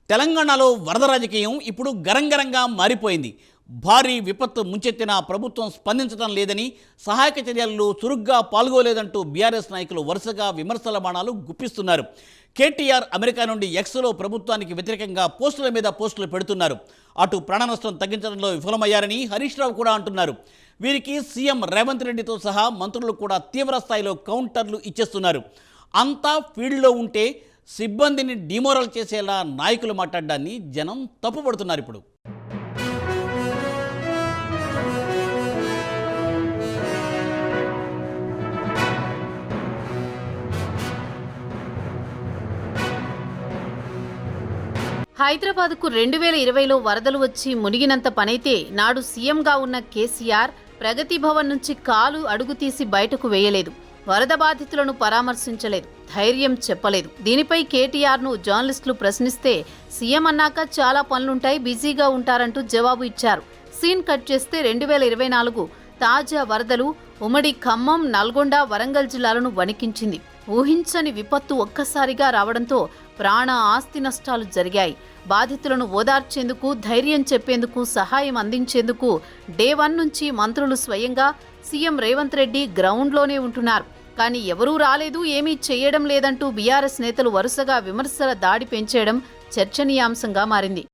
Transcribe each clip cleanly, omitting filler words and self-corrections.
తెలంగాణలో వరద రాజకీయం ఇప్పుడు గరంగరంగా మారిపోయింది. భారీ విపత్తు ముంచెత్తిన ప్రభుత్వం స్పందించడం లేదని, సహాయక చర్యల్లో చురుగ్గా పాల్గొలేదంటూ బీఆర్ఎస్ నాయకులు వరుసగా విమర్శల బాణాలు గుప్పిస్తున్నారు. కేటీఆర్ అమెరికా నుండి ఎక్స్లో ప్రభుత్వానికి వ్యతిరేకంగా పోస్టుల మీద పోస్టులు పెడుతున్నారు. అటు ప్రాణ నష్టం తగ్గించడంలో విఫలమయ్యారని హరీష్ రావు కూడా అంటున్నారు. వీరికి సీఎం రేవంత్ రెడ్డితో సహా మంత్రులు కూడా తీవ్ర స్థాయిలో కౌంటర్లు ఇచ్చేస్తున్నారు. అంతా ఫీల్డ్లో ఉంటే సిబ్బందిని డిమోరల్ చేసేలా నాయకులు మాట్లాడడాన్ని జనం తప్పుపడుతున్నారు. ఇప్పుడు హైదరాబాద్కు 2020లో వరదలు వచ్చి మునిగినంత పనైతే నాడు సీఎంగా ఉన్న కేసీఆర్ ప్రగతి భవన్ నుంచి కాలు అడుగు తీసి బయటకు వేయలేదు. వరద బాధితులను పరామర్శించలేదు, ధైర్యం చెప్పలేదు. దీనిపై కేటీఆర్ను జర్నలిస్టులు ప్రశ్నిస్తే సీఎం అన్నాక చాలా పనులుంటాయి, బిజీగా ఉంటారంటూ జవాబు ఇచ్చారు. సీన్ కట్ చేస్తే 2024 తాజా వరదలు ఉమ్మడి ఖమ్మం, నల్గొండ, వరంగల్ జిల్లాలను వణికించింది. ఊహించని విపత్తు ఒక్కసారిగా రావడంతో ప్రాణ ఆస్తి నష్టాలు జరిగాయి. బాధితులను ఓదార్చేందుకు, ధైర్యం చెప్పేందుకు, సహాయం అందించేందుకు డే 1 నుంచి మంత్రులు స్వయంగా సీఎం రేవంత్ రెడ్డి గ్రౌండ్లోనే ఉంటున్నారు. కానీ ఎవరూ రాలేదు, ఏమీ చేయడం లేదంటూ బీఆర్ఎస్ నేతలు వరుసగా విమర్శల దాడి పెంచేయడం చర్చనీయాంశంగా మారింది.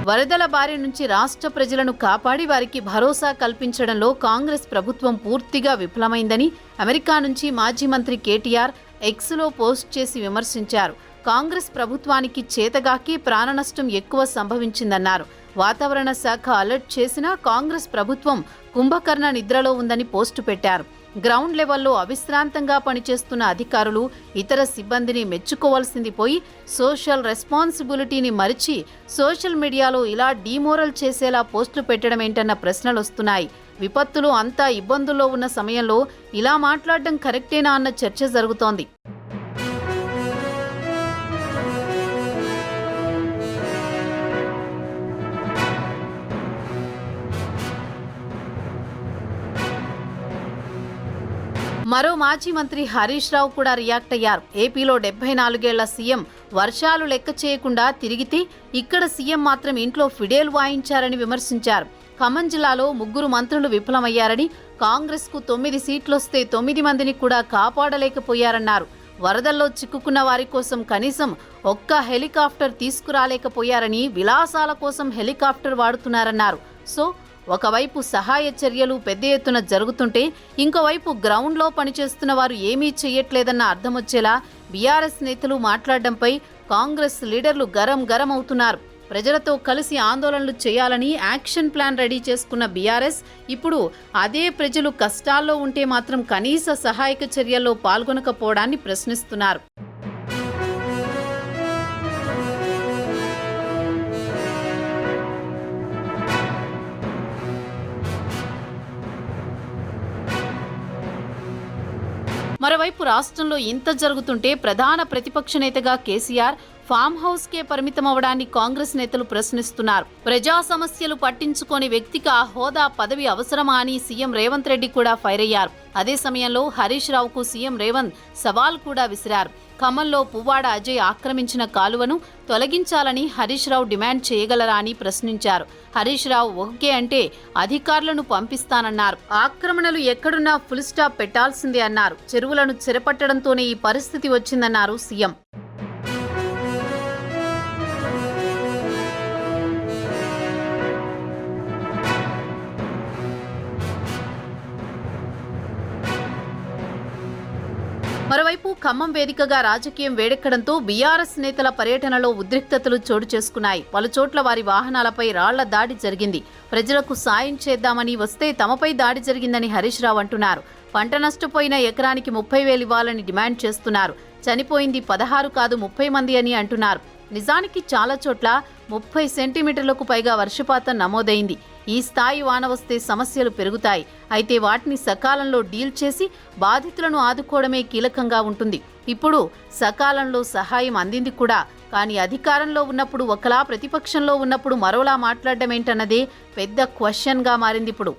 వరదల బారి నుంచి రాష్ట్ర ప్రజలను కాపాడి వారికి భరోసా కల్పించడంలో కాంగ్రెస్ ప్రభుత్వం పూర్తిగా విఫలమైందని అమెరికా నుంచి మాజీ మంత్రి కేటీఆర్ ఎక్స్లో పోస్ట్ చేసి విమర్శించారు. కాంగ్రెస్ ప్రభుత్వానికి చేతగాకి ప్రాణనష్టం ఎక్కువ సంభవించిందన్నారు. వాతావరణ శాఖ అలర్ట్ చేసినా కాంగ్రెస్ ప్రభుత్వం కుంభకర్ణ నిద్రలో ఉందని పోస్టు పెట్టారు. గ్రౌండ్ లెవెల్లో అవిశ్రాంతంగా పనిచేస్తున్న అధికారులు, ఇతర సిబ్బందిని మెచ్చుకోవాల్సింది పోయి సోషల్ రెస్పాన్సిబిలిటీని మరిచి సోషల్ మీడియాలో ఇలా డీమోరల్ చేసేలా పోస్టులు పెట్టడమేంటన్న ప్రశ్నలొస్తున్నాయి. విపత్తులు అంతా ఇబ్బందుల్లో ఉన్న సమయంలో ఇలా మాట్లాడడం కరెక్టేనా అన్న చర్చ జరుగుతోంది. మరో మాజీ మంత్రి హరీష్ రావు కూడా రియాక్ట్ అయ్యారు. ఏపీలో 74 ఏళ్ల సీఎం వర్షాలు లెక్క చేయకుండా తిరిగితే ఇక్కడ సీఎం మాత్రం ఇంట్లో ఫిడేలు వాయించారని విమర్శించారు. ఖమ్మం జిల్లాలో 3 మంత్రులు విఫలమయ్యారని, కాంగ్రెస్కు 9 సీట్లొస్తే 9 మందిని కూడా కాపాడలేకపోయారన్నారు. వరదల్లో చిక్కుకున్న వారి కోసం కనీసం ఒక్క హెలికాప్టర్ తీసుకురాలేకపోయారని, విలాసాల కోసం హెలికాప్టర్ వాడుతున్నారన్నారు. సో ఒకవైపు సహాయ చర్యలు పెద్ద ఎత్తున జరుగుతుంటే ఇంకోవైపు గ్రౌండ్లో పనిచేస్తున్న వారు ఏమీ చెయ్యట్లేదన్న అర్థమొచ్చేలా బీఆర్ఎస్ నేతలు మాట్లాడడంపై కాంగ్రెస్ లీడర్లు గరం అవుతున్నారు. ప్రజలతో కలిసి ఆందోళనలు చేయాలని యాక్షన్ ప్లాన్ రెడీ చేసుకున్న బీఆర్ఎస్ ఇప్పుడు అదే ప్రజలు కష్టాల్లో ఉంటే మాత్రం కనీస సహాయక చర్యల్లో పాల్గొనకపోవడాన్ని ప్రశ్నిస్తున్నారు. మరోవైపు రాష్ట్రంలో ఇంత జరుగుతుంటే ప్రధాన ప్రతిపక్ష నేతగా కేసీఆర్ ఫామ్ హౌస్కే పరిమితమవడాన్ని కాంగ్రెస్ నేతలు ప్రశ్నిస్తున్నారు. ప్రజా సమస్యలు పట్టించుకోని వ్యక్తికి ఆ హోదా, పదవి అవసరమా అని సీఎం రేవంత్ రెడ్డి కూడా ఫైర్ అయ్యారు. అదే సమయంలో హరీష్ రావుకు సీఎం రేవంత్ సవాల్ కూడా విసిరారు. ఖమ్మంలో పువ్వాడ అజయ్ ఆక్రమించిన కాలువను తొలగించాలని హరీష్ రావు డిమాండ్ చేయగలరా అని ప్రశ్నించారు. హరీష్ రావు ఓకే అంటే అధికారులను పంపిస్తానన్నారు. ఆక్రమణలు ఎక్కడున్నా ఫుల్ స్టాప్ పెట్టాల్సిందే అన్నారు. చెరువులను చెరపట్టడంతోనే ఈ పరిస్థితి వచ్చిందన్నారు సీఎం. మరోవైపు ఖమ్మం వేదికగా రాజకీయం వేడెక్కడంతో బీఆర్ఎస్ నేతల పర్యటనలో ఉద్రిక్తతలు చోటు చేసుకున్నాయి. పలుచోట్ల వారి వాహనాలపై రాళ్ల దాడి జరిగింది. ప్రజలకు సాయం చేద్దామని వస్తే తమపై దాడి జరిగిందని హరీష్ రావు అంటున్నారు. పంట నష్టపోయిన ఎకరానికి 30,000 ఇవ్వాలని డిమాండ్ చేస్తున్నారు. చనిపోయింది 16 కాదు 30 మంది అని అంటున్నారు. నిజానికి చాలా చోట్ల 30 సెంటీమీటర్లకు పైగా వర్షపాతం నమోదైంది. ఈ స్థాయి వాన వస్తే సమస్యలు పెరుగుతాయి. అయితే వాటిని సకాలంలో డీల్ చేసి బాధితులను ఆదుకోవడమే కీలకంగా ఉంటుంది. ఇప్పుడు సకాలంలో సహాయం అందింది కూడా, కానీ అధికారంలో ఉన్నప్పుడు ఒకలా, ప్రతిపక్షంలో ఉన్నప్పుడు మరోలా మాట్లాడడం ఏంటన్నదే పెద్ద క్వశ్చన్గా మారింది ఇప్పుడు.